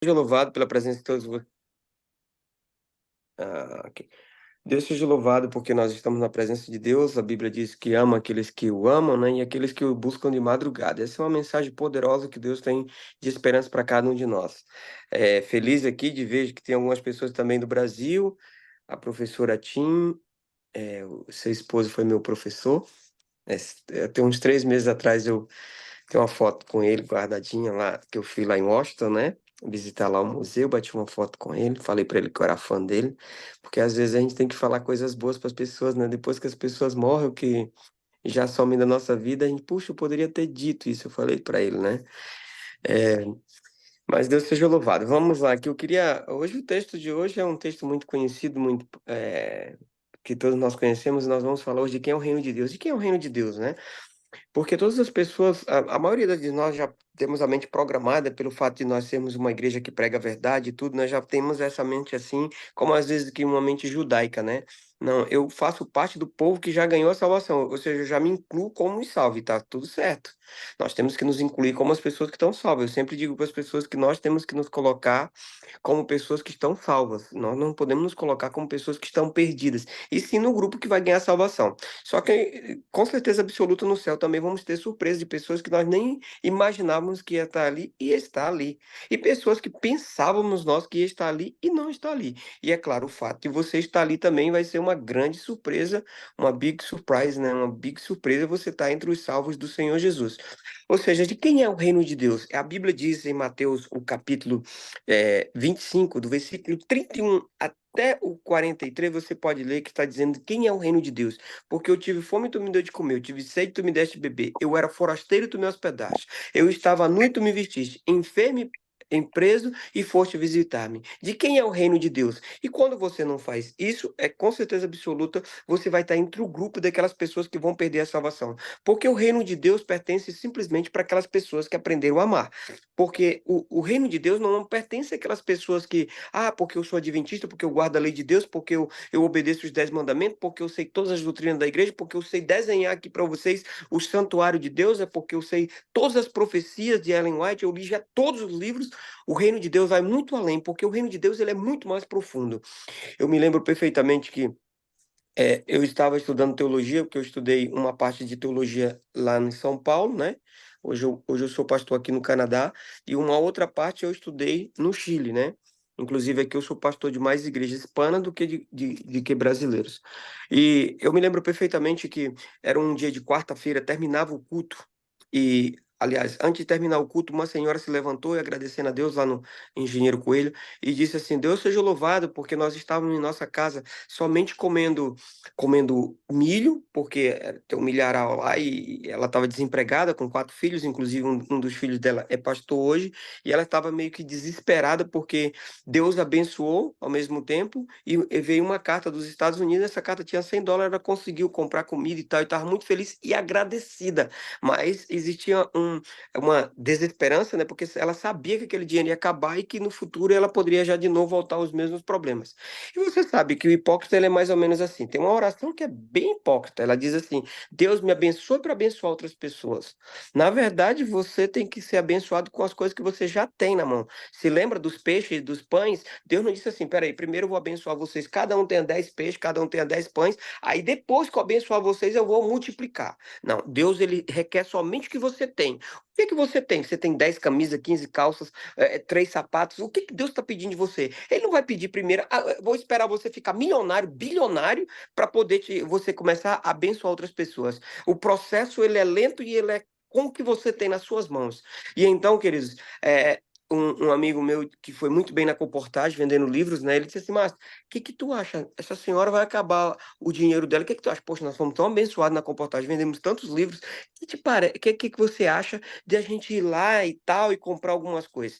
Seja louvado pela presença de todos ok. Deus seja louvado porque nós estamos na presença de Deus. A Bíblia diz que ama aqueles que o amam, né? E aqueles que o buscam de madrugada. Essa é uma mensagem poderosa que Deus tem de esperança para cada um de nós. Feliz aqui de ver que tem algumas pessoas também do Brasil. A professora Tim, o seu esposo foi meu professor. Tem uns 3 meses atrás eu tem uma foto com ele guardadinha lá, que eu fui lá em Washington, né? Visitar lá o museu, bati uma foto com ele, falei para ele que eu era fã dele, porque às vezes a gente tem que falar coisas boas para as pessoas, né? Depois que as pessoas morrem, o que já somem da nossa vida, a gente, puxa, eu poderia ter dito isso, eu falei para ele, né? É, mas Deus seja louvado. Vamos lá, que eu queria. Hoje, o texto de hoje é um texto muito conhecido, que todos nós conhecemos, e nós vamos falar hoje de quem é o reino de Deus. De quem é o reino de Deus, né? Porque todas as pessoas, a maioria de nós já temos a mente programada pelo fato de nós sermos uma igreja que prega a verdade e tudo, nós já temos essa mente assim, como às vezes que uma mente judaica, né? Não, eu faço parte do povo que já ganhou a salvação, ou seja, eu já me incluo como os salvo, e tá tudo certo. Nós temos que nos incluir como as pessoas que estão salvas. Eu sempre digo para as pessoas que nós temos que nos colocar como pessoas que estão salvas. Nós não podemos nos colocar como pessoas que estão perdidas, e sim no grupo que vai ganhar a salvação. Só que, com certeza absoluta, no céu também vamos ter surpresa de pessoas que nós nem imaginávamos que ia estar ali e está ali. E pessoas que pensávamos nós que ia estar ali e não está ali. E é claro, o fato de você estar ali também vai ser uma grande surpresa, uma big surprise, né? Uma big surpresa você estar entre os salvos do Senhor Jesus. Ou seja, de quem é o reino de Deus? A Bíblia diz em Mateus, o capítulo 25, do versículo 31 até o 43, você pode ler que está dizendo quem é o reino de Deus. Porque eu tive fome, tu me deu de comer, eu tive sede, tu me deste de beber, eu era forasteiro, tu me hospedaste, eu estava nu e tu me vestiste, enfermo e preso e foste visitar-me. De quem é o reino de Deus? E quando você não faz isso, é com certeza absoluta, você vai estar entre o grupo daquelas pessoas que vão perder a salvação. Porque o reino de Deus pertence simplesmente para aquelas pessoas que aprenderam a amar. Porque o reino de Deus não pertence àquelas pessoas que, porque eu sou adventista, porque eu guardo a lei de Deus, porque eu obedeço os 10 mandamentos, porque eu sei todas as doutrinas da igreja, porque eu sei desenhar aqui para vocês o santuário de Deus, é porque eu sei todas as profecias de Ellen White, eu li já todos os livros. O reino de Deus vai muito além, porque o reino de Deus ele é muito mais profundo. Eu me lembro perfeitamente que eu estava estudando teologia, porque eu estudei uma parte de teologia lá em São Paulo, né? Hoje eu sou pastor aqui no Canadá, e uma outra parte eu estudei no Chile, né? Inclusive aqui eu sou pastor de mais igrejas hispanas do que de que brasileiros. E eu me lembro perfeitamente que era um dia de quarta-feira, terminava o culto, e, aliás, antes de terminar o culto, uma senhora se levantou e agradecendo a Deus lá no Engenheiro Coelho, e disse assim: Deus seja louvado, porque nós estávamos em nossa casa somente comendo milho, porque tem um milharal lá e ela estava desempregada com 4 filhos, inclusive um dos filhos dela é pastor hoje, e ela estava meio que desesperada porque Deus abençoou ao mesmo tempo e veio uma carta dos Estados Unidos, essa carta tinha US$ 100, ela conseguiu comprar comida e tal, e estava muito feliz e agradecida, mas existia uma desesperança, né, porque ela sabia que aquele dinheiro ia acabar e que no futuro ela poderia já de novo voltar aos mesmos problemas. E você sabe que o hipócrita ele é mais ou menos assim. Tem uma oração que é bem hipócrita. Ela diz assim: Deus me abençoe para abençoar outras pessoas. Na verdade, você tem que ser abençoado com as coisas que você já tem na mão. Se lembra dos peixes, dos pães? Deus não disse assim: peraí, primeiro eu vou abençoar vocês, cada um tenha 10 peixes, cada um tenha 10 pães, aí depois que eu abençoar vocês, eu vou multiplicar. Não, Deus ele requer somente o que você tem. O que que você tem? Você tem 10 camisas, 15 calças, 3 sapatos. O que que Deus está pedindo de você? Ele não vai pedir primeiro, vou esperar você ficar milionário, bilionário, para poder você começar a abençoar outras pessoas. O processo ele é lento e ele é com o que você tem nas suas mãos. E então, queridos, um amigo meu que foi muito bem na comportagem, vendendo livros, né? Ele disse assim: Márcio, o que que tu acha? Essa senhora vai acabar o dinheiro dela. O que que tu acha? Poxa, nós fomos tão abençoados na comportagem, vendemos tantos livros. O que que você acha de a gente ir lá e tal e comprar algumas coisas?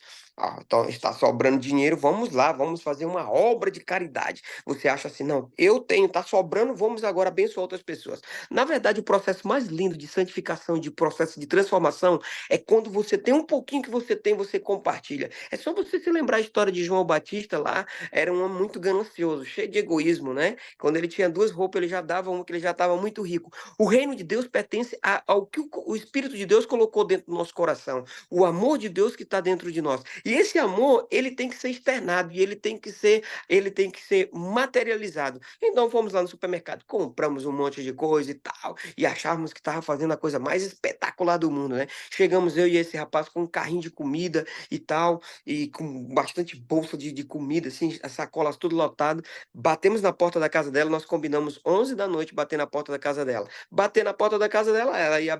Então está sobrando dinheiro, vamos lá, vamos fazer uma obra de caridade. Você acha assim, não, eu tenho, tá sobrando, vamos agora abençoar outras pessoas. Na verdade, o processo mais lindo de santificação, de processo de transformação, é quando você tem um pouquinho que você tem, você compartilha. É só você se lembrar a história de João Batista lá, era um homem muito ganancioso, cheio de egoísmo, né? Quando ele tinha 2 roupas, ele já dava uma que ele já estava muito rico. O reino de Deus pertence ao que o Espírito de Deus colocou dentro do nosso coração, o amor de Deus que está dentro de nós. E esse amor, ele tem que ser externado e ele tem que ser materializado. Então fomos lá no supermercado, compramos um monte de coisa e tal, e achávamos que estava fazendo a coisa mais espetacular do mundo, né? Chegamos eu e esse rapaz com um carrinho de comida e tal, e com bastante bolsa de comida, assim, as sacolas tudo lotado. Batemos na porta da casa dela, nós combinamos 11 da noite bater na porta da casa dela. Bater na porta da casa dela, ela ia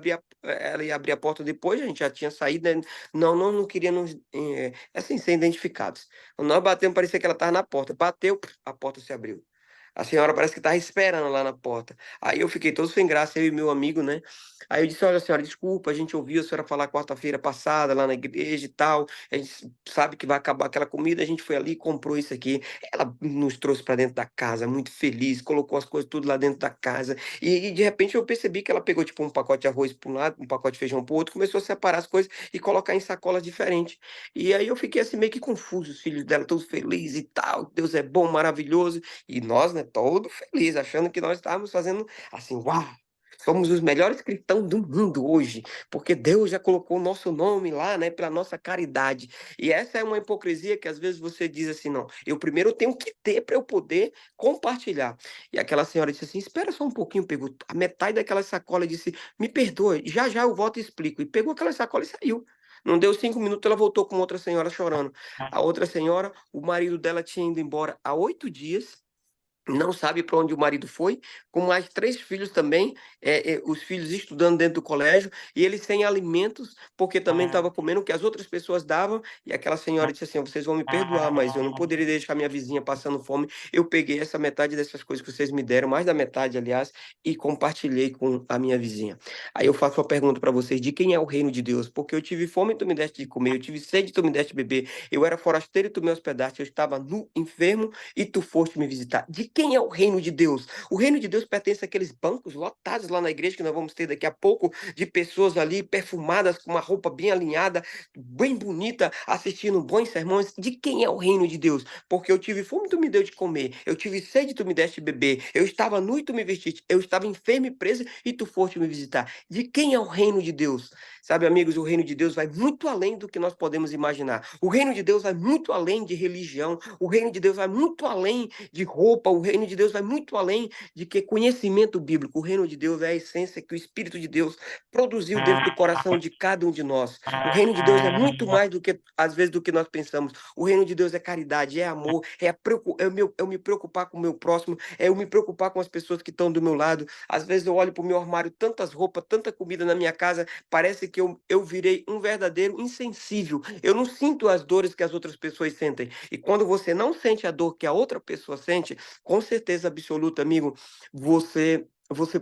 abrir a porta depois, a gente já tinha saído, né? Não, nós não queríamos, assim, ser identificados. Quando nós batemos, parecia que ela estava na porta. Bateu, a porta se abriu. A senhora parece que estava esperando lá na porta. Aí eu fiquei todo sem graça, eu e meu amigo, né? Aí eu disse: olha, senhora, desculpa, a gente ouviu a senhora falar quarta-feira passada lá na igreja e tal. A gente sabe que vai acabar aquela comida, a gente foi ali e comprou isso aqui. Ela nos trouxe para dentro da casa, muito feliz, colocou as coisas tudo lá dentro da casa. E de repente eu percebi que ela pegou tipo um pacote de arroz para um lado, um pacote de feijão para o outro, começou a separar as coisas e colocar em sacolas diferentes. E aí eu fiquei assim meio que confuso, os filhos dela todos felizes e tal. Deus é bom, maravilhoso. E nós, né, todo feliz, achando que nós estávamos fazendo assim, uau! Somos os melhores cristãos do mundo hoje, porque Deus já colocou o nosso nome lá, né, pela nossa caridade. E essa é uma hipocrisia que às vezes você diz assim: não, eu primeiro tenho que ter para eu poder compartilhar. E aquela senhora disse assim: espera só um pouquinho, pegou a metade daquela sacola e disse: me perdoe, já já eu volto e explico. E pegou aquela sacola e saiu. Não deu 5 minutos, ela voltou com outra senhora chorando. A outra senhora, o marido dela tinha ido embora há 8 dias, não sabe para onde o marido foi, com mais 3 filhos também, os filhos estudando dentro do colégio, e ele sem alimentos, porque também estava comendo o que as outras pessoas davam, e aquela senhora disse assim: vocês vão me perdoar, mas eu não poderia deixar minha vizinha passando fome. Eu peguei essa metade dessas coisas que vocês me deram, mais da metade, aliás, e compartilhei com a minha vizinha. Aí eu faço uma pergunta para vocês: de quem é o reino de Deus? Porque eu tive fome e tu me deste de comer, eu tive sede e tu me deste de beber, eu era forasteiro e tu me hospedaste, eu estava nu, enfermo e tu foste me visitar. De quem é o reino de Deus? O reino de Deus pertence àqueles bancos lotados lá na igreja que nós vamos ter daqui a pouco, de pessoas ali perfumadas, com uma roupa bem alinhada, bem bonita, assistindo bons sermões. De quem é o reino de Deus? Porque eu tive fome, tu me deu de comer, eu tive sede, tu me deste de beber, eu estava nu e tu me vestiste, eu estava enfermo e preso e tu foste me visitar. De quem é o reino de Deus? Sabe, amigos, o reino de Deus vai muito além do que nós podemos imaginar. O reino de Deus vai muito além de religião. O reino de Deus vai muito além de roupa. O reino de Deus vai muito além de que conhecimento bíblico. O reino de Deus é a essência que o Espírito de Deus produziu dentro do coração de cada um de nós. O reino de Deus é muito mais do que, às vezes, do que nós pensamos. O reino de Deus é caridade, é amor, é eu me preocupar com o meu próximo, é eu me preocupar com as pessoas que estão do meu lado. Às vezes eu olho para o meu armário, tantas roupas, tanta comida na minha casa, parece que eu virei um verdadeiro insensível. Eu não sinto as dores que as outras pessoas sentem. E quando você não sente a dor que a outra pessoa sente, com certeza absoluta, amigo, você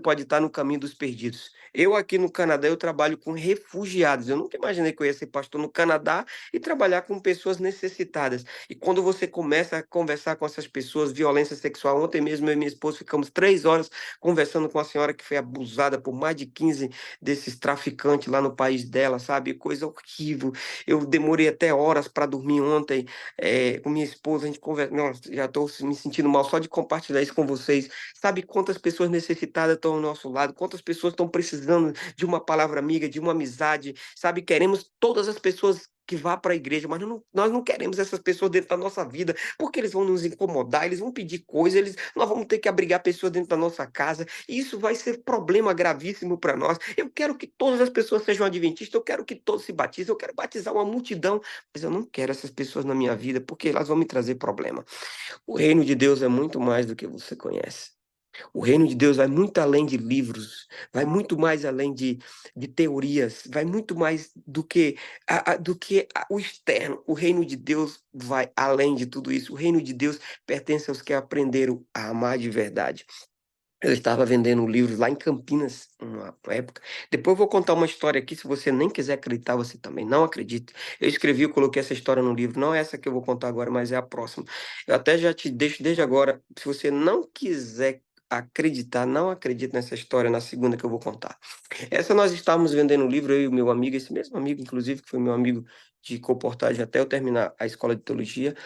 pode estar no caminho dos perdidos. Eu aqui no Canadá, eu trabalho com refugiados. Eu nunca imaginei que eu ia ser pastor no Canadá e trabalhar com pessoas necessitadas. E quando você começa a conversar com essas pessoas, violência sexual, ontem mesmo eu e minha esposa ficamos 3 horas conversando com uma senhora que foi abusada por mais de 15 desses traficantes lá no país dela, sabe? Coisa horrível. Eu demorei até horas para dormir ontem, com minha esposa, a gente conversa. Nossa, já estou me sentindo mal só de compartilhar isso com vocês. Sabe quantas pessoas necessitadas estão ao nosso lado? Quantas pessoas estão precisando de uma palavra amiga, de uma amizade? Sabe, queremos todas as pessoas que vá para a igreja, mas nós não queremos essas pessoas dentro da nossa vida, porque eles vão nos incomodar, eles vão pedir coisas, nós vamos ter que abrigar pessoas dentro da nossa casa, e isso vai ser problema gravíssimo para nós. Eu quero que todas as pessoas sejam adventistas, eu quero que todos se batizem, eu quero batizar uma multidão, mas eu não quero essas pessoas na minha vida, porque elas vão me trazer problema. O reino de Deus é muito mais do que você conhece. O reino de Deus vai muito além de livros, vai muito mais além de teorias, vai muito mais do que o externo. O reino de Deus vai além de tudo isso. O reino de Deus pertence aos que aprenderam a amar de verdade. Eu estava vendendo livros lá em Campinas, uma época. Depois eu vou contar uma história aqui, se você nem quiser acreditar, você também não acredita. Eu escrevi, eu coloquei essa história no livro, não é essa que eu vou contar agora, mas é a próxima. Eu até já te deixo desde agora, se você não quiser acreditar, não acredite nessa história, na segunda que eu vou contar. Essa nós estávamos vendendo um livro, eu e o meu amigo, esse mesmo amigo, inclusive, que foi meu amigo de comportagem até eu terminar a escola de teologia,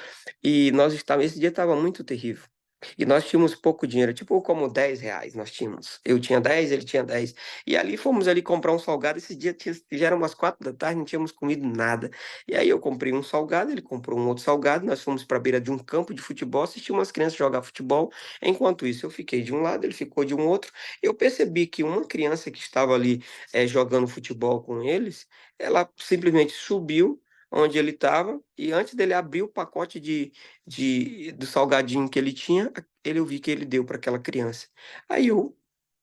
e esse dia estava muito terrível. E nós tínhamos pouco dinheiro, tipo como R$ 10 nós tínhamos. Eu tinha 10, ele tinha 10. E ali fomos ali comprar um salgado. Esse dia já eram umas 4 da tarde, não tínhamos comido nada. E aí eu comprei um salgado, ele comprou um outro salgado. Nós fomos para a beira de um campo de futebol, assistir umas crianças jogar futebol. Enquanto isso, eu fiquei de um lado, ele ficou de um outro. Eu percebi que uma criança que estava ali jogando futebol com eles, ela simplesmente subiu onde ele estava e antes dele abrir o pacote do salgadinho que ele tinha, eu vi que ele deu para aquela criança. Aí eu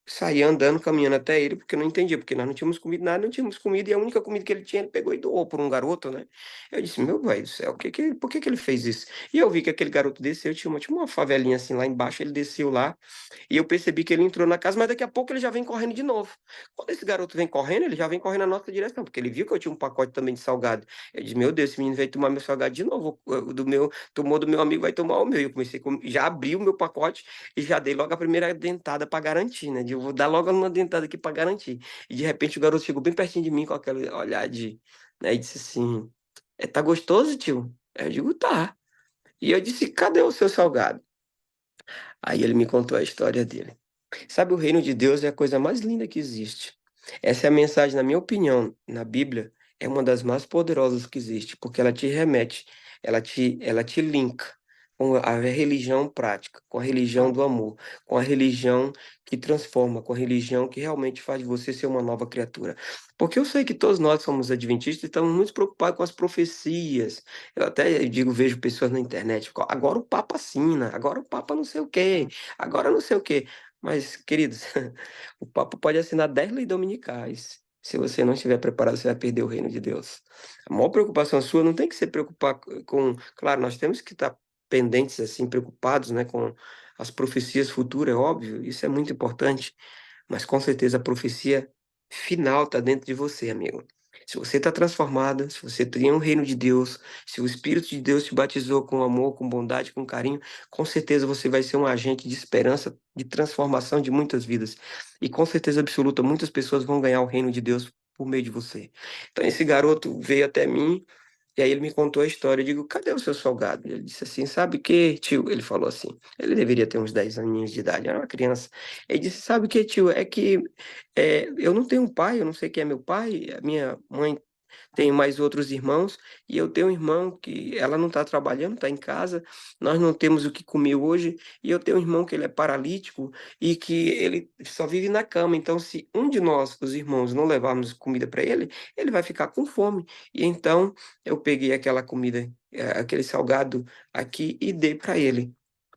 saí andando, caminhando até ele, porque eu não entendia, porque nós não tínhamos comido nada, não tínhamos comida, e a única comida que ele tinha, ele pegou e doou por um garoto, né? Eu disse, meu pai do céu, por que que ele fez isso? E eu vi que aquele garoto desceu, tinha uma favelinha assim lá embaixo, ele desceu lá, e eu percebi que ele entrou na casa, mas daqui a pouco ele já vem correndo de novo. Quando esse garoto vem correndo, ele já vem correndo na nossa direção, porque ele viu que eu tinha um pacote também de salgado. Eu disse, meu Deus, esse menino veio tomar meu salgado de novo, tomou do meu amigo, vai tomar o meu. E eu comecei, já abri o meu pacote, e já dei logo a primeira dentada para garantir, né? Eu vou dar logo uma dentada aqui para garantir. E de repente o garoto chegou bem pertinho de mim com aquele olhar de, né? E disse assim: tá gostoso, tio? Aí eu digo, tá. E eu disse, cadê o seu salgado? Aí ele me contou a história dele. Sabe, o reino de Deus é a coisa mais linda que existe. Essa é a mensagem, na minha opinião, na Bíblia, é uma das mais poderosas que existe, porque ela te remete, ela te linka com a religião prática, com a religião do amor, com a religião que transforma, com a religião que realmente faz de você ser uma nova criatura. Porque eu sei que todos nós somos adventistas e estamos muito preocupados com as profecias. Eu até digo, vejo pessoas na internet, agora o Papa assina, agora o Papa não sei o quê, agora não sei o quê. Mas, queridos, o Papa pode assinar 10 leis dominicais. Se você não estiver preparado, você vai perder o reino de Deus. A maior preocupação sua não tem que ser preocupar com. Claro, nós temos que estar pendentes, assim, preocupados, né, com as profecias futuras, é óbvio, isso é muito importante. Mas com certeza a profecia final está dentro de você, amigo. Se você está transformado, se você tem um reino de Deus, se o Espírito de Deus te batizou com amor, com bondade, com carinho, com certeza você vai ser um agente de esperança, de transformação de muitas vidas. E com certeza absoluta, muitas pessoas vão ganhar o reino de Deus por meio de você. Então esse garoto veio até mim e aí ele me contou a história. Eu digo, cadê o seu salgado? Ele disse assim, sabe o que, tio? Ele falou assim, ele deveria ter uns 10 aninhos de idade, era uma criança. Ele disse, sabe o que, tio? É que eu não tenho um pai, eu não sei quem é meu pai, a minha mãe tem mais outros irmãos, e eu tenho um irmão que ela não está trabalhando, está em casa, nós não temos o que comer hoje, e eu tenho um irmão que ele é paralítico e que ele só vive na cama. Então, se um de nós, os irmãos, não levarmos comida para ele, ele vai ficar com fome. E então eu peguei aquela comida, aquele salgado aqui e dei para ele.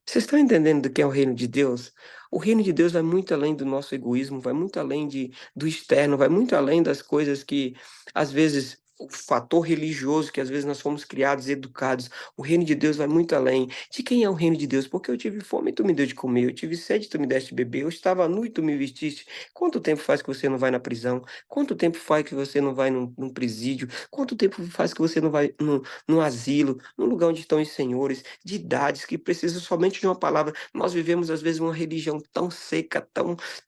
Vocês estão entendendo do que é o reino de Deus? O reino de Deus vai muito além do nosso egoísmo, vai muito além do externo, vai muito além das coisas que, às vezes, o fator religioso que às vezes nós fomos criados e educados. O reino de Deus vai muito além. De quem é o reino de Deus? Porque eu tive fome e tu me deu de comer, eu tive sede e tu me deste de beber, eu estava nu e tu me vestiste. Quanto tempo faz que você não vai na prisão? Quanto tempo faz que você não vai num presídio? Quanto tempo faz que você não vai num asilo, num lugar onde estão os senhores, de idades que precisam somente de uma palavra? Nós vivemos, às vezes, uma religião tão seca,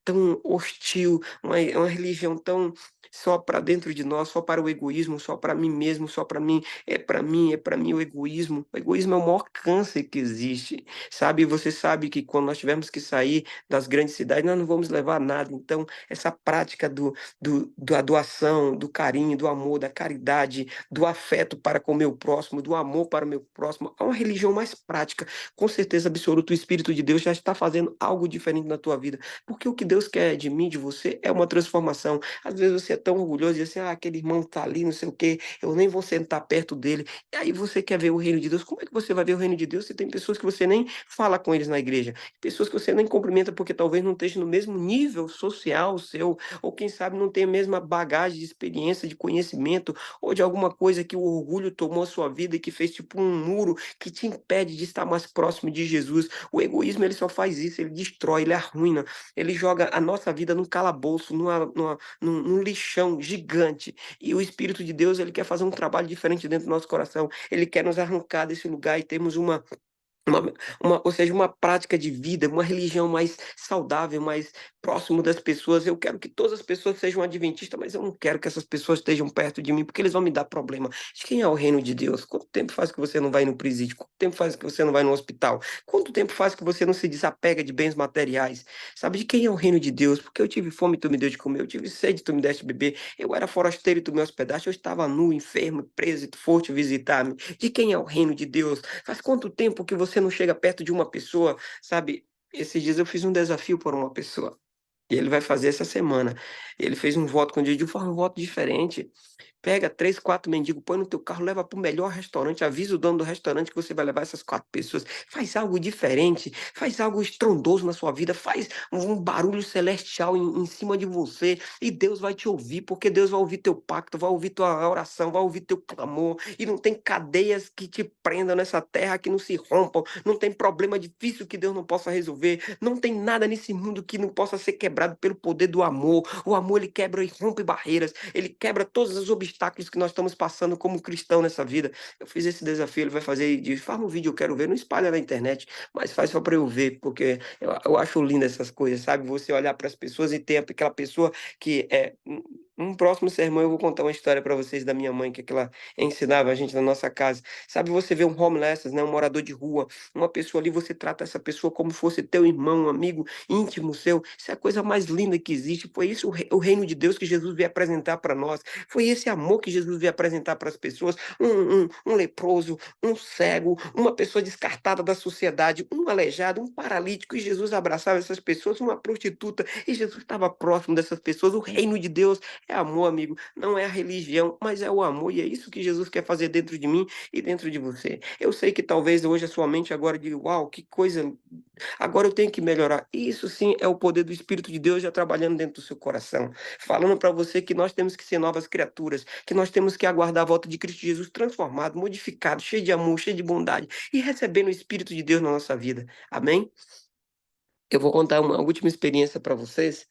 tão hostil, uma religião tão só para dentro de nós, só para o egoísmo, só para mim mesmo, só para mim, é para mim o egoísmo. O egoísmo é o maior câncer que existe, sabe? Você sabe que quando nós tivermos que sair das grandes cidades, nós não vamos levar nada. Então, essa prática da doação, do carinho, do amor, da caridade, do afeto para com o meu próximo, do amor para o meu próximo, é uma religião mais prática. Com certeza absoluta, o Espírito de Deus já está fazendo algo diferente na tua vida, porque o que Deus quer de mim, de você, é uma transformação. Às vezes você é tão orgulhoso e diz assim, aquele irmão tá ali, não sei o quê, eu nem vou sentar perto dele. E aí você quer ver o reino de Deus. Como é que você vai ver o reino de Deus se tem pessoas que você nem fala com eles na igreja? Pessoas que você nem cumprimenta porque talvez não esteja no mesmo nível social seu, ou quem sabe não tem a mesma bagagem de experiência, de conhecimento, ou de alguma coisa que o orgulho tomou a sua vida e que fez tipo um muro que te impede de estar mais próximo de Jesus. O egoísmo, ele só faz isso, ele destrói, ele arruina, ele joga a nossa vida num calabouço, num lixão gigante. E o Espírito de Deus, ele quer fazer um trabalho diferente dentro do nosso coração. Ele quer nos arrancar desse lugar e termos uma, ou seja, uma prática de vida, uma religião mais saudável, mais próximo das pessoas. Eu quero que todas as pessoas sejam adventistas, mas eu não quero que essas pessoas estejam perto de mim, porque eles vão me dar problema. De quem é o reino de Deus? Quanto tempo faz que você não vai no presídio? Quanto tempo faz que você não vai no hospital? Quanto tempo faz que você não se desapega de bens materiais? Sabe de quem é o reino de Deus? Porque eu tive fome, tu me deu de comer, eu tive sede, tu me deste de beber, eu era forasteiro e tu me hospedaste, eu estava nu, enfermo, preso e tu foste visitar-me. De quem é o reino de Deus? Faz quanto tempo que você não chega perto de uma pessoa, sabe? Esses dias eu fiz um desafio por uma pessoa. E ele vai fazer essa semana. Ele fez um voto com o Didi, faz um voto diferente. Pega 3, 4 mendigos, põe no teu carro, leva para o melhor restaurante, avisa o dono do restaurante que você vai levar essas 4 pessoas. Faz algo diferente, faz algo estrondoso na sua vida, faz um barulho celestial em cima de você e Deus vai te ouvir, porque Deus vai ouvir teu pacto, vai ouvir tua oração, vai ouvir teu clamor. E não tem cadeias que te prendam nessa terra que não se rompam, não tem problema difícil que Deus não possa resolver, não tem nada nesse mundo que não possa ser quebrado pelo poder do amor. O amor, ele quebra e rompe barreiras, ele quebra todos os obstáculos que nós estamos passando como cristão nessa vida. Eu fiz esse desafio, ele vai fazer, diz, faz um vídeo, eu quero ver, não espalha na internet, mas faz só para eu ver, porque eu acho lindo essas coisas, sabe? Você olhar para as pessoas e ter aquela pessoa que é. Um próximo sermão eu vou contar uma história para vocês da minha mãe, que ela ensinava a gente na nossa casa. Sabe, você vê um homeless, né, um morador de rua, uma pessoa ali, você trata essa pessoa como fosse teu irmão, um amigo íntimo seu. Isso é a coisa mais linda que existe. Foi isso o reino de Deus que Jesus veio apresentar para nós. Foi esse amor que Jesus veio apresentar para as pessoas. Um leproso, um cego, uma pessoa descartada da sociedade, um aleijado, um paralítico, e Jesus abraçava essas pessoas, uma prostituta, e Jesus estava próximo dessas pessoas. O reino de Deus é amor, amigo. Não é a religião, mas é o amor, e é isso que Jesus quer fazer dentro de mim e dentro de você. Eu sei que talvez hoje a sua mente agora diga, uau, que coisa, agora eu tenho que melhorar. Isso sim é o poder do Espírito de Deus já trabalhando dentro do seu coração, falando para você que nós temos que ser novas criaturas, que nós temos que aguardar a volta de Cristo Jesus transformado, modificado, cheio de amor, cheio de bondade e recebendo o Espírito de Deus na nossa vida. Amém? Eu vou contar uma última experiência para vocês,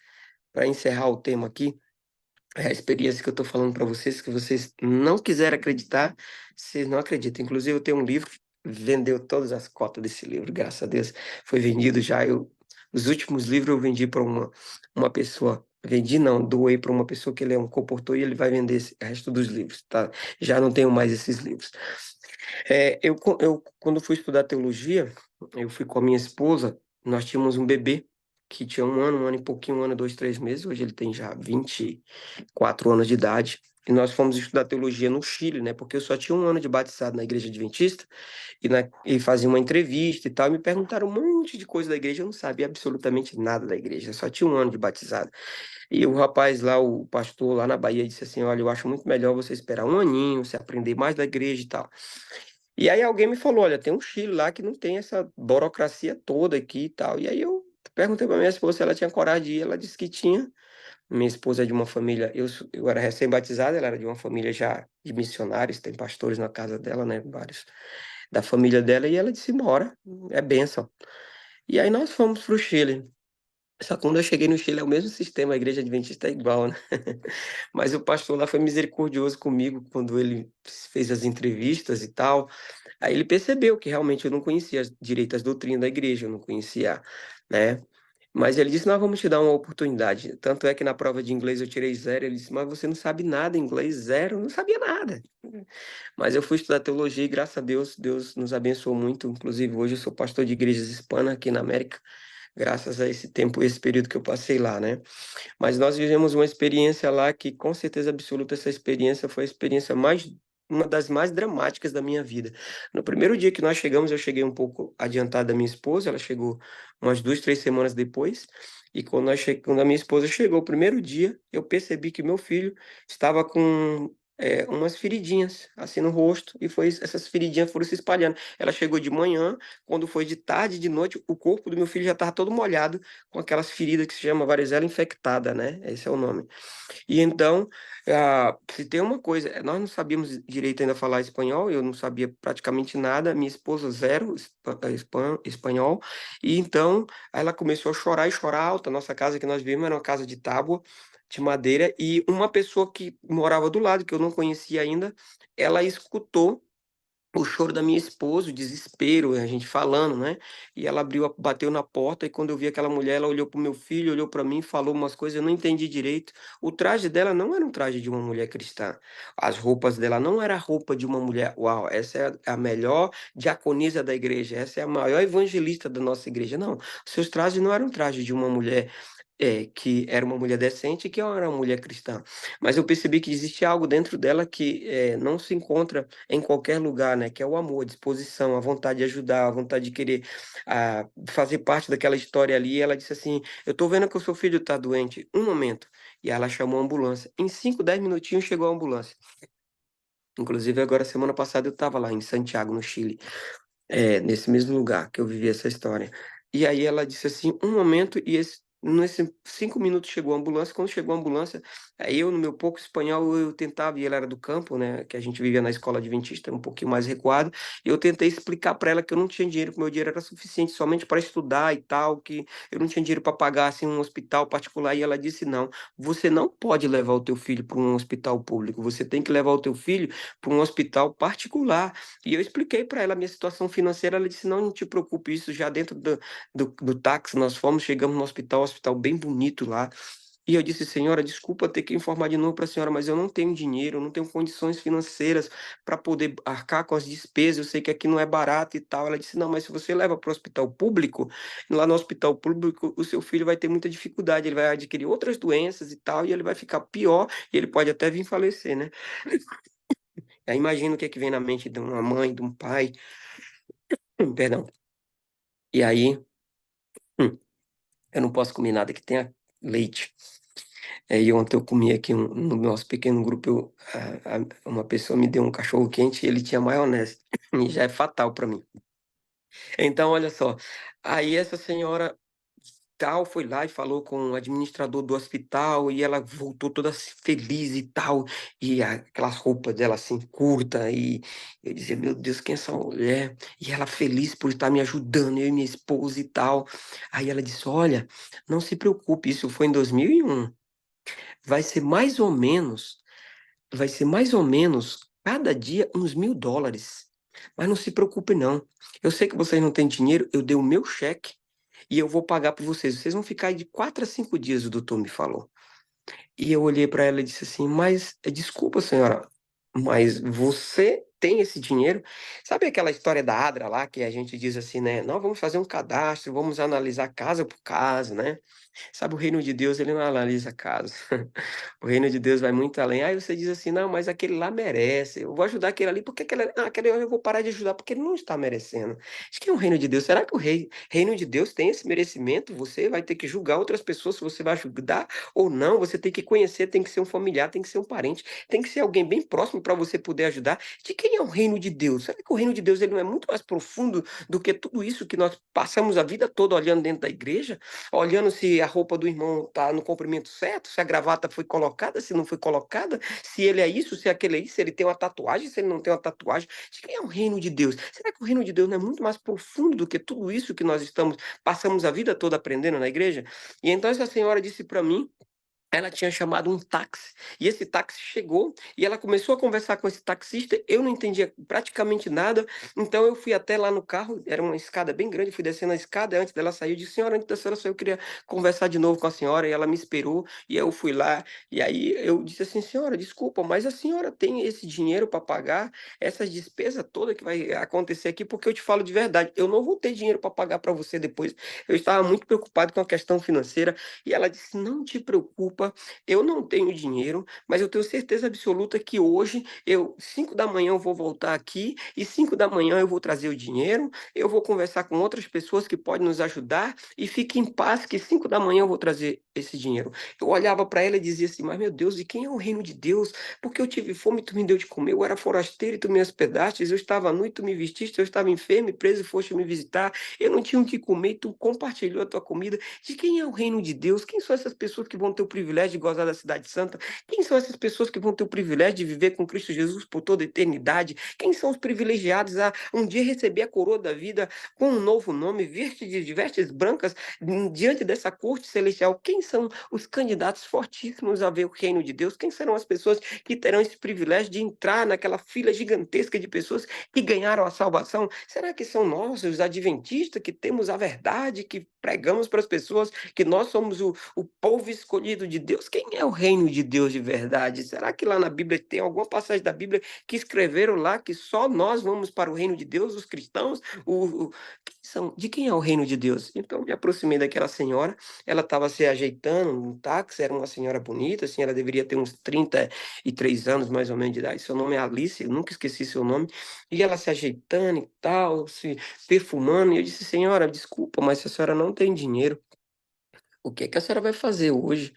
para encerrar o tema aqui. É a experiência que eu estou falando para vocês, que vocês não quiserem acreditar, vocês não acreditam. Inclusive, eu tenho um livro, vendeu todas as cotas desse livro, graças a Deus, foi vendido já. Os últimos livros eu vendi para uma pessoa. Vendi não, doei para uma pessoa que ele é um comportou e ele vai vender o resto dos livros, tá? Já não tenho mais esses livros. Quando fui estudar teologia, eu fui com a minha esposa, nós tínhamos um bebê que tinha um ano e pouquinho, 1 ano, 2, 3 meses, hoje ele tem já 24 anos de idade, e nós fomos estudar teologia no Chile, né, porque eu só tinha 1 ano de batizado na igreja adventista, e fazia uma entrevista e tal, e me perguntaram um monte de coisa da igreja, eu não sabia absolutamente nada da igreja, eu só tinha 1 ano de batizado. E o rapaz lá, o pastor lá na Bahia, disse assim, olha, eu acho muito melhor você esperar um aninho, você aprender mais da igreja e tal. E aí alguém me falou, olha, tem um Chile lá que não tem essa burocracia toda aqui e tal. E aí eu perguntei para minha esposa se ela tinha coragem de ir, ela disse que tinha. Minha esposa é de uma família, eu era recém-batizada, ela era de uma família já de missionários, tem pastores na casa dela, né, vários da família dela, e ela disse, bora, é bênção. E aí nós fomos para o Chile. Só que quando eu cheguei no Chile é o mesmo sistema, a igreja adventista é igual, né? Mas o pastor lá foi misericordioso comigo quando ele fez as entrevistas e tal. Aí ele percebeu que realmente eu não conhecia direito as doutrinas da igreja, eu não conhecia, né? Mas ele disse, nós vamos te dar uma oportunidade. Tanto é que na prova de inglês eu tirei 0, ele disse, mas você não sabe nada em inglês, 0, eu não sabia nada. Mas eu fui estudar teologia e graças a Deus, Deus nos abençoou muito. Inclusive hoje eu sou pastor de igrejas hispanas aqui na América, graças a esse tempo, esse período que eu passei lá, né? Mas nós vivemos uma experiência lá que, com certeza absoluta, essa experiência foi a experiência uma das mais dramáticas da minha vida. No primeiro dia que nós chegamos, eu cheguei um pouco adiantado da minha esposa, ela chegou umas 2, 3 semanas depois, e quando a minha esposa chegou, o primeiro dia, eu percebi que meu filho estava com umas feridinhas assim no rosto, e essas feridinhas foram se espalhando. Ela chegou de manhã, quando foi de tarde, de noite, o corpo do meu filho já estava todo molhado, com aquelas feridas que se chama varicela infectada, né? Esse é o nome. E então, se tem uma coisa, nós não sabíamos direito ainda falar espanhol, eu não sabia praticamente nada, minha esposa zero espanhol, e então ela começou a chorar e chorar alto. A nossa casa que nós vivemos era uma casa de tábua, de madeira, e uma pessoa que morava do lado, que eu não conhecia ainda, ela escutou o choro da minha esposa, o desespero, a gente falando, né? E ela bateu na porta, e quando eu vi aquela mulher, ela olhou pro meu filho, olhou para mim, falou umas coisas, eu não entendi direito. O traje dela não era um traje de uma mulher cristã. As roupas dela não era a roupa de uma mulher. Uau, essa é a melhor diaconisa da igreja, essa é a maior evangelista da nossa igreja. Não, seus trajes não eram trajes de uma mulher. Que era uma mulher decente e que era uma mulher cristã. Mas eu percebi que existe algo dentro dela que não se encontra em qualquer lugar, né? Que é o amor, a disposição, a vontade de ajudar, a vontade de querer fazer parte daquela história ali. E ela disse assim: Eu tô vendo que o seu filho tá doente. Um momento. E ela chamou a ambulância. Em 5, 10 minutinhos chegou a ambulância. Inclusive, agora, semana passada, eu estava lá em Santiago, no Chile, nesse mesmo lugar que eu vivi essa história. E aí ela disse assim, um momento, e nesses 5 minutos chegou a ambulância. Quando chegou a ambulância, aí eu, no meu pouco espanhol, eu tentava, e ela era do campo, né, que a gente vivia na escola adventista, um pouquinho mais recuado, e eu tentei explicar para ela que eu não tinha dinheiro, que meu dinheiro era suficiente somente para estudar e tal, que eu não tinha dinheiro para pagar, assim, um hospital particular, e ela disse, não, você não pode levar o teu filho para um hospital público, você tem que levar o teu filho para um hospital particular. E eu expliquei para ela a minha situação financeira. Ela disse: Não, não te preocupe, isso já dentro do táxi. Nós fomos, chegamos no hospital, um hospital bem bonito lá. E eu disse: Senhora, desculpa ter que informar de novo para a senhora, mas eu não tenho dinheiro, eu não tenho condições financeiras para poder arcar com as despesas. Eu sei que aqui não é barato e tal. Ela disse: Não, mas se você leva para o hospital público, lá no hospital público, o seu filho vai ter muita dificuldade, ele vai adquirir outras doenças e tal, e ele vai ficar pior, e ele pode até vir falecer, né? Aí imagina o que é que vem na mente de uma mãe, de um pai. Perdão. E aí, hum, eu não posso comer nada que tenha leite. Aí ontem eu comi aqui no nosso pequeno grupo, uma pessoa me deu um cachorro quente e ele tinha maionese. E já é fatal para mim. Então, olha só. Aí essa senhora tal foi lá e falou com o administrador do hospital e ela voltou toda feliz e tal, e aquelas roupas dela assim curta, e eu dizia, meu Deus, quem é essa mulher? E ela feliz por estar me ajudando, eu e minha esposa e tal. Aí ela disse, olha, não se preocupe, isso foi em 2001, vai ser mais ou menos, vai ser mais ou menos cada dia uns US$ 1.000. Mas não se preocupe, não. Eu sei que vocês não têm dinheiro, eu dei o meu cheque e eu vou pagar por vocês. Vocês vão ficar aí de 4 a 5 dias, o doutor me falou. E eu olhei para ela e disse assim: Mas desculpa, senhora, mas você tem esse dinheiro? Sabe aquela história da Adra lá que a gente diz assim, né? Nós vamos fazer um cadastro, vamos analisar casa por casa, né? Sabe, o reino de Deus, ele não analisa casos. O reino de Deus vai muito além. Aí você diz assim, não, mas aquele lá merece. Eu vou ajudar aquele ali, porque aquele eu vou parar de ajudar, porque ele não está merecendo. Acho que é o reino de Deus. Será que o reino de Deus tem esse merecimento? Você vai ter que julgar outras pessoas se você vai ajudar ou não. Você tem que conhecer, tem que ser um familiar, tem que ser um parente, tem que ser alguém bem próximo para você poder ajudar. De quem é o reino de Deus? Será que o reino de Deus ele não é muito mais profundo do que tudo isso que nós passamos a vida toda olhando dentro da igreja? Olhando se a roupa do irmão está no comprimento certo, se a gravata foi colocada, se não foi colocada, se ele é isso, se aquele é isso, se ele tem uma tatuagem, se ele não tem uma tatuagem. De quem é o reino de Deus? Será que o reino de Deus não é muito mais profundo do que tudo isso que nós passamos a vida toda aprendendo na igreja? E então essa senhora disse para mim, ela tinha chamado um táxi, e esse táxi chegou, e ela começou a conversar com esse taxista, eu não entendia praticamente nada, então eu fui até lá no carro, era uma escada bem grande, fui descendo a escada, antes dela sair, eu disse, senhora, antes da senhora sair, eu queria conversar de novo com a senhora, e ela me esperou, e eu fui lá, e aí eu disse assim, senhora, desculpa, mas a senhora tem esse dinheiro para pagar essas despesas todas que vai acontecer aqui, porque eu te falo de verdade, eu não vou ter dinheiro para pagar para você depois, eu estava muito preocupado com a questão financeira, e ela disse, não te preocupa, eu não tenho dinheiro, mas eu tenho certeza absoluta que hoje, 5 da manhã eu vou voltar aqui, e 5 da manhã eu vou trazer o dinheiro, eu vou conversar com outras pessoas que podem nos ajudar, e fique em paz que 5 da manhã eu vou trazer esse dinheiro. Eu olhava para ela e dizia assim, mas meu Deus, e quem é o reino de Deus? Porque eu tive fome e tu me deu de comer, eu era forasteiro e tu me hospedastes, eu estava nu e tu me vestiste, eu estava enfermo e preso e foste me visitar, eu não tinha o que comer e tu compartilhou a tua comida. De quem é o reino de Deus? Quem são essas pessoas que vão ter o privilégio privilégio de gozar da cidade santa? Quem são essas pessoas que vão ter o privilégio de viver com Cristo Jesus por toda a eternidade? Quem são os privilegiados a um dia receber a coroa da vida com um novo nome, vestes de vestes brancas, diante dessa corte celestial? Quem são os candidatos fortíssimos a ver o reino de Deus? Quem serão as pessoas que terão esse privilégio de entrar naquela fila gigantesca de pessoas que ganharam a salvação? Será que são nós, os adventistas, que temos a verdade, que pregamos para as pessoas que nós somos o povo escolhido de Deus? Quem é o reino de Deus de verdade? Será que lá na Bíblia tem alguma passagem da Bíblia que escreveram lá que só nós vamos para o reino de Deus, os cristãos? De quem é o reino de Deus? Então, eu me aproximei daquela senhora, ela estava se ajeitando no táxi, era uma senhora bonita, assim, ela deveria ter uns 33 anos, mais ou menos, de idade. Seu nome é Alice, eu nunca esqueci seu nome. E ela se ajeitando e tal, se perfumando, e eu disse, senhora, desculpa, mas se a senhora não tem dinheiro, o que é que a senhora vai fazer hoje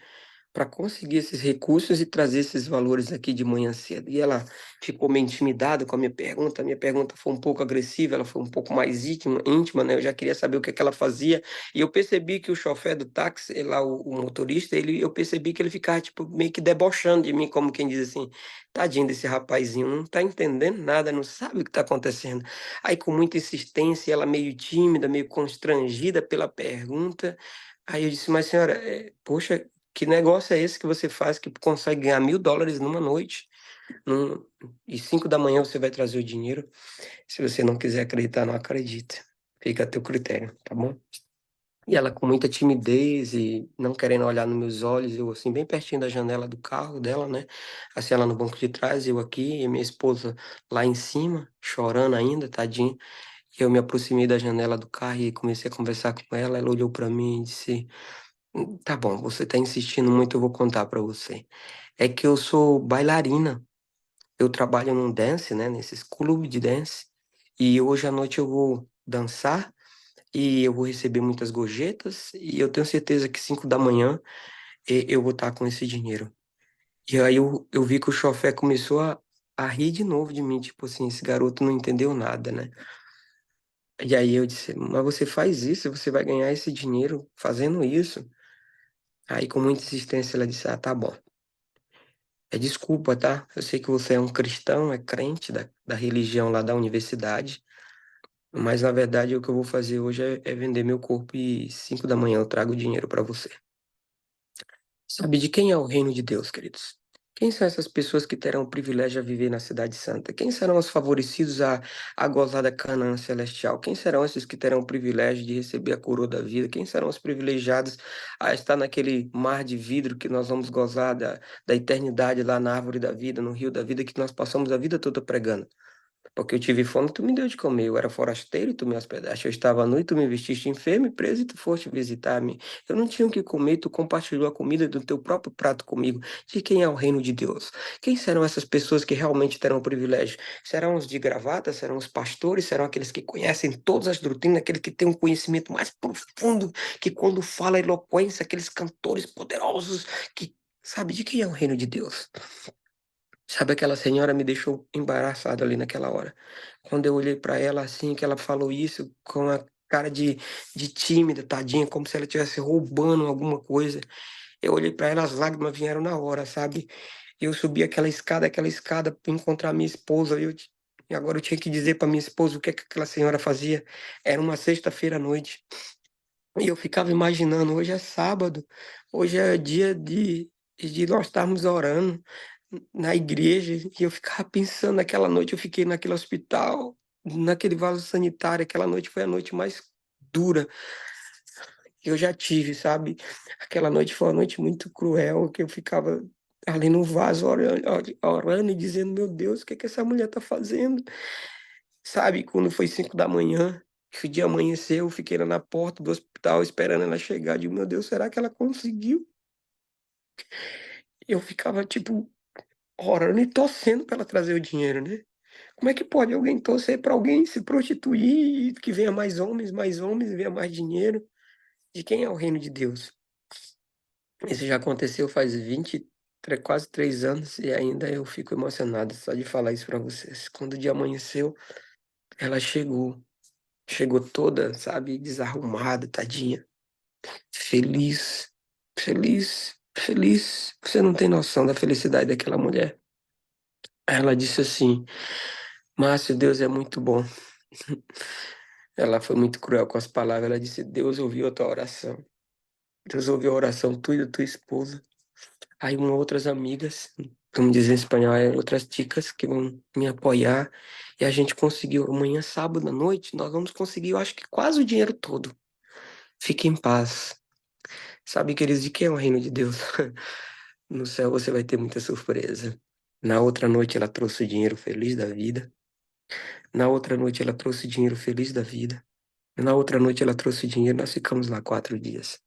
para conseguir esses recursos e trazer esses valores aqui de manhã cedo? E ela ficou meio intimidada com a minha pergunta foi um pouco agressiva, ela foi um pouco mais íntima, né? Eu já queria saber o que é que ela fazia, e eu percebi que o chofer do táxi, lá, o motorista, eu percebi que ele ficava, tipo, meio que debochando de mim, como quem diz assim, tadinho desse rapazinho, não tá entendendo nada, não sabe o que tá acontecendo. Aí, com muita insistência, ela meio tímida, meio constrangida pela pergunta, aí eu disse, mas senhora, poxa, que negócio é esse que você faz que consegue ganhar US$ 1.000 numa noite? Num, e 5 da manhã você vai trazer o dinheiro? Se você não quiser acreditar, não acredita. Fica a teu critério, tá bom? E ela com muita timidez e não querendo olhar nos meus olhos, eu assim, bem pertinho da janela do carro dela, né? Assim, ela no banco de trás, eu aqui, e minha esposa lá em cima, chorando ainda, tadinha. Eu me aproximei da janela do carro e comecei a conversar com ela. Ela olhou para mim e disse: Tá bom, você tá insistindo muito, eu vou contar para você. É que eu sou bailarina. Eu trabalho num dance, né, nesses clubes de dance, e hoje à noite eu vou dançar e eu vou receber muitas gorjetas e eu tenho certeza que 5 da manhã eu vou estar com esse dinheiro. E aí eu vi que o chofé começou a rir de novo de mim, tipo assim, esse garoto não entendeu nada, né? E aí eu disse, mas você faz isso, você vai ganhar esse dinheiro fazendo isso. Aí com muita insistência ela disse, ah, tá bom. Desculpa, tá? Eu sei que você é um cristão, é crente da religião lá da universidade, mas na verdade o que eu vou fazer hoje é vender meu corpo e 5 da manhã eu trago dinheiro para você. Sabe de quem é o reino de Deus, queridos? Quem são essas pessoas que terão o privilégio de viver na Cidade Santa? Quem serão os favorecidos a gozar da Canaã celestial? Quem serão esses que terão o privilégio de receber a coroa da vida? Quem serão os privilegiados a estar naquele mar de vidro que nós vamos gozar da eternidade lá na árvore da vida, no rio da vida, que nós passamos a vida toda pregando? Porque eu tive fome, tu me deu de comer. Eu era forasteiro e tu me hospedaste. Eu estava nu e tu me vestiste enfermo e preso e tu foste visitar-me. Eu não tinha o que comer e tu compartilhou a comida do teu próprio prato comigo. De quem é o reino de Deus? Quem serão essas pessoas que realmente terão o privilégio? Serão os de gravata? Serão os pastores? Serão aqueles que conhecem todas as doutrinas? Aqueles que têm um conhecimento mais profundo, que quando fala eloquência, aqueles cantores poderosos que... Sabe de quem é o reino de Deus? Sabe, aquela senhora me deixou embaraçado ali naquela hora. Quando eu olhei para ela assim, que ela falou isso com a cara de tímida, tadinha, como se ela estivesse roubando alguma coisa. Eu olhei para ela, as lágrimas vieram na hora, sabe? Eu subi aquela escada para encontrar minha esposa. E agora eu tinha que dizer para minha esposa o que é que aquela senhora fazia. Era uma sexta-feira à noite. E eu ficava imaginando, hoje é sábado, hoje é dia de nós estarmos orando na igreja, e eu ficava pensando, naquela noite eu fiquei naquele hospital, naquele vaso sanitário, aquela noite foi a noite mais dura que eu já tive, sabe? Aquela noite foi uma noite muito cruel, que eu ficava ali no vaso orando e dizendo, meu Deus, o que é que essa mulher tá fazendo? Sabe, quando foi 5 da manhã, que o dia amanheceu, eu fiquei lá na porta do hospital esperando ela chegar. Digo, meu Deus, será que ela conseguiu? Eu ficava, tipo, orando e torcendo para ela trazer o dinheiro, né? Como é que pode alguém torcer para alguém se prostituir e que venha mais homens, venha mais dinheiro? De quem é o reino de Deus? Isso já aconteceu faz quase 3 anos e ainda eu fico emocionado só de falar isso para vocês. Quando o dia amanheceu, ela chegou toda, sabe, desarrumada, tadinha, feliz, feliz. feliz. Você não tem noção da felicidade daquela mulher. Ela disse assim: Márcio, Deus é muito bom. Ela foi muito cruel com as palavras. Ela disse: Deus ouviu a tua oração. Deus ouviu a oração tua e da tua esposa. Aí uma outras amigas, vamos dizer em espanhol, outras ticas que vão me apoiar. E a gente conseguiu. Amanhã, sábado à noite, nós vamos conseguir, eu acho que quase o dinheiro todo. Fique em paz. Sabe, queridos, de quem é o reino de Deus? No céu você vai ter muita surpresa. Na outra noite ela trouxe o dinheiro feliz da vida. Na outra noite ela trouxe o dinheiro feliz da vida. Na outra noite ela trouxe o dinheiro, nós ficamos lá 4 dias.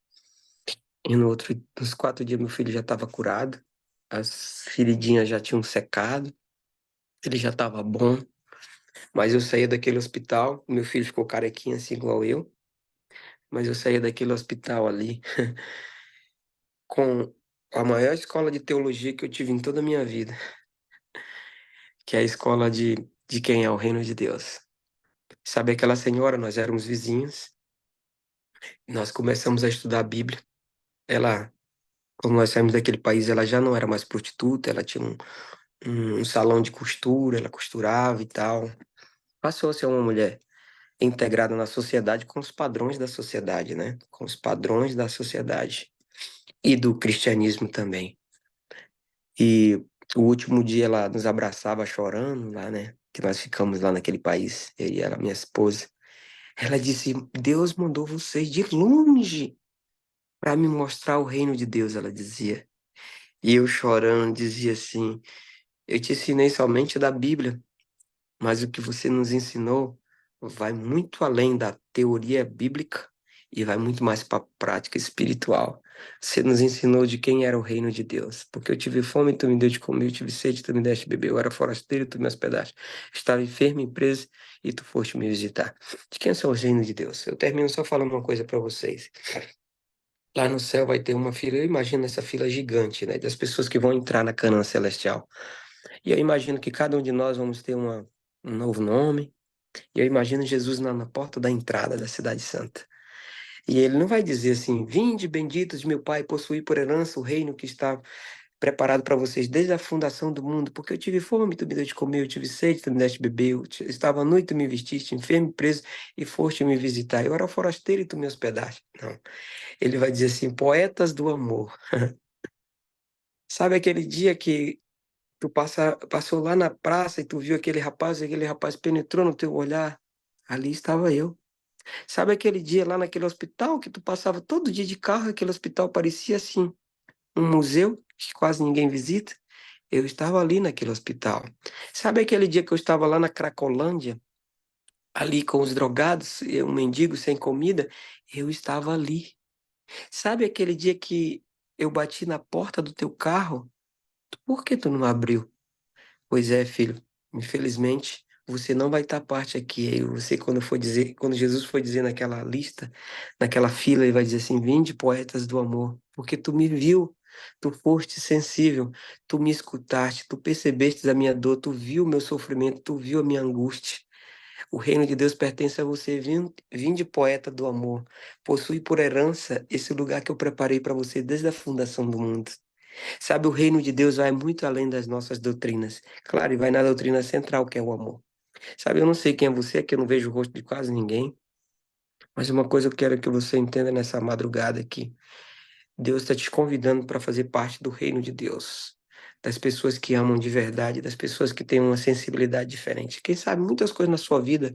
E no outro, nos 4 dias meu filho já estava curado. As feridinhas já tinham secado. Ele já estava bom. Mas eu saía daquele hospital. Meu filho ficou carequinho assim igual eu. Mas eu saía daquele hospital ali com a maior escola de teologia que eu tive em toda a minha vida, que é a escola de quem é o reino de Deus. Sabe aquela senhora? Nós éramos vizinhos. Nós começamos a estudar a Bíblia. Ela, quando nós saímos daquele país, ela já não era mais prostituta, ela tinha um salão de costura, ela costurava e tal. Passou a ser uma mulher integrada na sociedade com os padrões da sociedade, né? Com os padrões da sociedade e do cristianismo também. E o último dia ela nos abraçava chorando lá, né? Que nós ficamos lá naquele país, eu e ela, minha esposa. Ela disse: Deus mandou vocês de longe para me mostrar o reino de Deus, ela dizia. E eu chorando dizia assim: eu te ensinei somente da Bíblia, mas o que você nos ensinou vai muito além da teoria bíblica e vai muito mais para a prática espiritual. Você nos ensinou de quem era o reino de Deus. Porque eu tive fome, tu me deu de comer, eu tive sede, tu me deste de beber, eu era forasteiro, tu me hospedaste. Estava enfermo, em preso, e tu foste me visitar. De quem são os reinos de Deus? Eu termino só falando uma coisa para vocês. Lá no céu vai ter uma fila, eu imagino essa fila gigante, né, das pessoas que vão entrar na Canaã celestial. E eu imagino que cada um de nós vamos ter um novo nome. E eu imagino Jesus na porta da entrada da Cidade Santa. E ele não vai dizer assim: Vinde, benditos de meu Pai, possuí por herança o reino que está preparado para vocês desde a fundação do mundo, porque eu tive fome, tu me deu de comer, eu tive sede, tu me deste de beber, estava à noite, tu me vestiste, enfermo, preso, e foste me visitar. Eu era forasteiro e tu me hospedaste. Não. Ele vai dizer assim: Poetas do amor. Sabe aquele dia que passou lá na praça e tu viu e aquele rapaz penetrou no teu olhar? Ali estava eu. Sabe aquele dia lá naquele hospital que tu passava todo dia de carro, aquele hospital parecia assim, um museu que quase ninguém visita? Eu estava ali naquele hospital. Sabe aquele dia que eu estava lá na Cracolândia, ali com os drogados, e um mendigo sem comida? Eu estava ali. Sabe aquele dia que eu bati na porta do teu carro? Por que tu não abriu? Pois é, filho. Infelizmente, você não vai estar parte aqui. Aí você, quando Jesus for dizer naquela lista, naquela fila, ele vai dizer assim: Vinde, poetas do amor, porque tu me viu, tu foste sensível, tu me escutaste, tu percebeste a minha dor, tu viu o meu sofrimento, tu viu a minha angústia. O reino de Deus pertence a você. Vinde, poeta do amor. Possui por herança esse lugar que eu preparei para você desde a fundação do mundo. Sabe, o reino de Deus vai muito além das nossas doutrinas. Claro, e vai na doutrina central, que é o amor. Sabe, eu não sei quem é você, que eu não vejo o rosto de quase ninguém, mas uma coisa eu quero que você entenda nessa madrugada aqui. Deus está te convidando para fazer parte do reino de Deus. Das pessoas que amam de verdade, das pessoas que têm uma sensibilidade diferente. Quem sabe muitas coisas na sua vida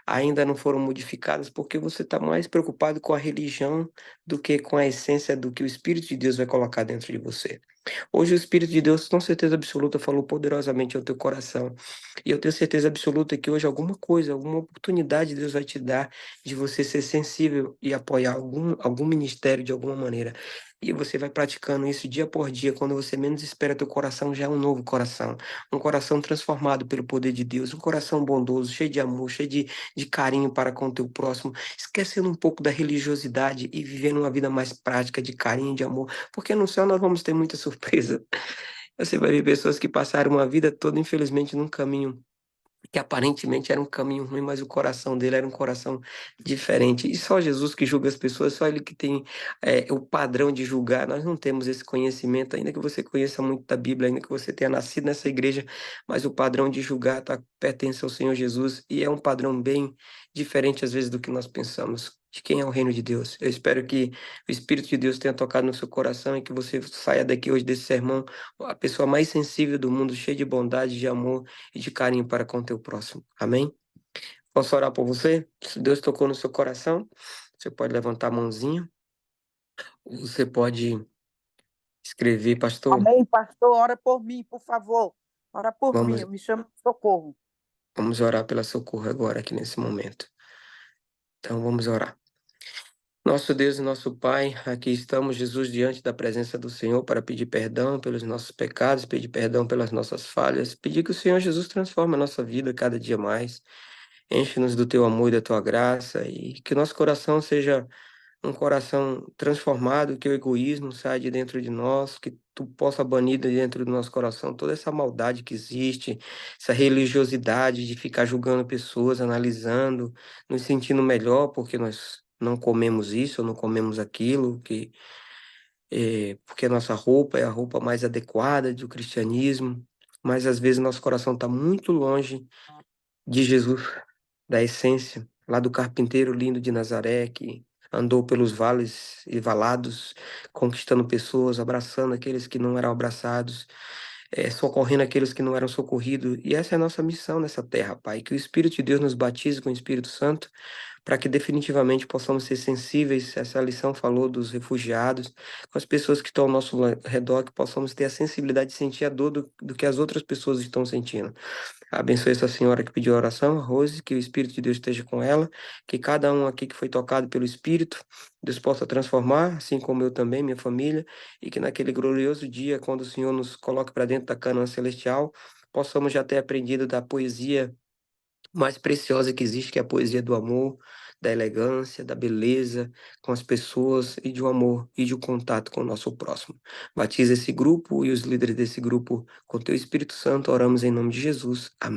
ainda não foram modificadas porque você está mais preocupado com a religião do que com a essência do que o Espírito de Deus vai colocar dentro de você. Hoje o Espírito de Deus, com certeza absoluta, falou poderosamente ao teu coração. E eu tenho certeza absoluta que hoje alguma coisa, alguma oportunidade Deus vai te dar de você ser sensível e apoiar algum ministério de alguma maneira. E você vai praticando isso dia por dia, quando você menos espera, teu coração já é um novo coração. Um coração transformado pelo poder de Deus, um coração bondoso, cheio de amor, cheio de carinho para com o teu próximo, esquecendo um pouco da religiosidade e vivendo uma vida mais prática de carinho, de amor, porque no céu nós vamos ter muita surpresa. Você vai ver pessoas que passaram uma vida toda, infelizmente, num caminho que aparentemente era um caminho ruim, mas o coração dele era um coração diferente. E só Jesus que julga as pessoas, só ele que tem o padrão de julgar. Nós não temos esse conhecimento, ainda que você conheça muito da Bíblia, ainda que você tenha nascido nessa igreja, mas o padrão de julgar pertence ao Senhor Jesus e é um padrão bem diferente às vezes do que nós pensamos. De quem é o reino de Deus? Eu espero que o Espírito de Deus tenha tocado no seu coração e que você saia daqui hoje desse sermão a pessoa mais sensível do mundo, cheia de bondade, de amor e de carinho para com o teu próximo. Amém? Posso orar por você? Se Deus tocou no seu coração, você pode levantar a mãozinha. Você pode escrever, pastor. Amém, pastor. Ora por mim, por favor. Ora por mim, Vamos, eu me chamo de Socorro. vamos orar pela socorro agora, aqui nesse momento. Então, vamos orar. Nosso Deus e nosso Pai, aqui estamos, Jesus, diante da presença do Senhor para pedir perdão pelos nossos pecados, pedir perdão pelas nossas falhas, pedir que o Senhor Jesus transforme a nossa vida cada dia mais. Enche-nos do teu amor e da tua graça e que o nosso coração seja um coração transformado, que o egoísmo saia de dentro de nós, que tu possa banir de dentro do nosso coração toda essa maldade que existe, essa religiosidade de ficar julgando pessoas, analisando, nos sentindo melhor porque nós não comemos isso ou não comemos aquilo, porque a nossa roupa é a roupa mais adequada do cristianismo, mas às vezes nosso coração está muito longe de Jesus, da essência, lá do carpinteiro lindo de Nazaré, que andou pelos vales e valados, conquistando pessoas, abraçando aqueles que não eram abraçados, socorrendo aqueles que não eram socorridos. E essa é a nossa missão nessa terra, Pai. Que o Espírito de Deus nos batize com o Espírito Santo, para que definitivamente possamos ser sensíveis. Essa lição falou dos refugiados, com as pessoas que estão ao nosso redor, que possamos ter a sensibilidade de sentir a dor do que as outras pessoas estão sentindo. Abençoe essa senhora que pediu a oração, Rose, que o Espírito de Deus esteja com ela, que cada um aqui que foi tocado pelo Espírito, Deus possa transformar, assim como eu também, minha família, e que naquele glorioso dia, quando o Senhor nos coloque para dentro da Canaã celestial, possamos já ter aprendido da poesia mais preciosa que existe, que é a poesia do amor, da elegância, da beleza com as pessoas e de um amor e de um contato com o nosso próximo. Batiza esse grupo e os líderes desse grupo com teu Espírito Santo, oramos em nome de Jesus. Amém.